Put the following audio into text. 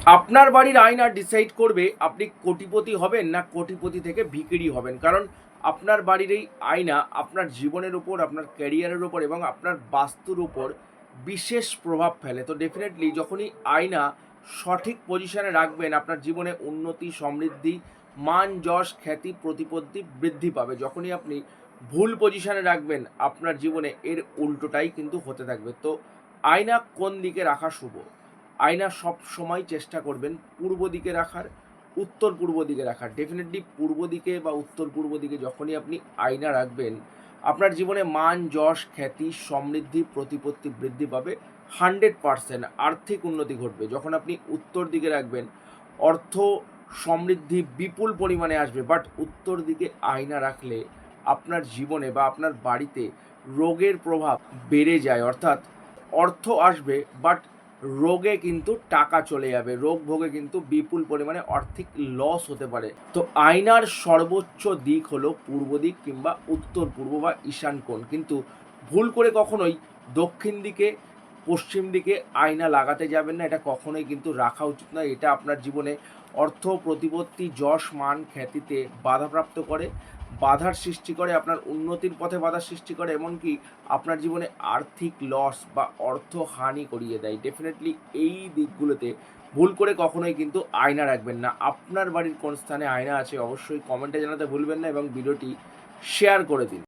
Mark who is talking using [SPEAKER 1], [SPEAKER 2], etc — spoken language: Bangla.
[SPEAKER 1] আপনার বাড়ির আয়না ডিসাইড করবে আপনি কোটিপতি হবেন না কোটিপতি থেকে ভিখিরি হবেন। কারণ আপনার বাড়ির এই আয়না আপনার জীবনের উপর, আপনার ক্যারিয়ারের উপর এবং আপনার বাস্তুর উপর বিশেষ প্রভাব ফেলে। তো ডেফিনেটলি যখনই আয়না সঠিক পজিশনে রাখবেন, আপনার জীবনে উন্নতি, সমৃদ্ধি, মান, যশ, খ্যাতি, প্রতিপত্তি বৃদ্ধি পাবে। যখনই আপনি ভুল পজিশনে রাখবেন, আপনার জীবনে এর উল্টোটাই কিন্তু হতে থাকবে। তো আয়না কোন দিকে রাখা শুভ? আয়না সব সময় চেষ্টা করবেন পূর্ব দিকে রাখার, উত্তর পূর্ব দিকে রাখার। ডেফিনেটলি পূর্ব দিকে বা উত্তর পূর্ব দিকে যখনই আপনি আয়না রাখবেন, আপনার জীবনে মান, যশ, খ্যাতি, সমৃদ্ধি, প্রতিপত্তি বৃদ্ধি পাবে। 100% আর্থিক উন্নতি ঘটবে। যখন আপনি উত্তর দিকে রাখবেন, অর্থ, সমৃদ্ধি বিপুল পরিমাণে আসবে। বাট উত্তর দিকে আয়না রাখলে আপনার জীবনে বা আপনার বাড়িতে রোগের প্রভাব বেড়ে যায়। অর্থাৎ অর্থ আসবে, বাট রোগে কিন্তু টাকা চলে যাবে। রোগ ভোগে কিন্তু বিপুল পরিমাণে আর্থিক লস হতে পারে। তো আয়নার সর্বোচ্চ দিক হলো পূর্ব দিক কিংবা উত্তর পূর্ব বা ঈশান কোণ। কিন্তু ভুল করে কখনোই দক্ষিণ দিকে, পশ্চিম দিকে আয়না লাগাতে যাবেন না। এটা কখনোই কিন্তু রাখা উচিত নয়। এটা আপনার জীবনে অর্থ, প্রতিপত্তি, যশ, মান, খ্যাতিতে বাধাপ্রাপ্ত করে, বাধার সৃষ্টি করে, আপনার উন্নতির পথে বাধার সৃষ্টি করে, এমনকি আপনার জীবনে আর্থিক লস বা অর্থহানি করিয়ে দেয়। ডেফিনেটলি এই দিকগুলোতে ভুল করে কখনোই কিন্তু আয়না রাখবেন না। আপনার বাড়ির কোন স্থানে আয়না আছে অবশ্যই কমেন্টে জানাতে ভুলবেন না এবং ভিডিওটি শেয়ার করে দিন।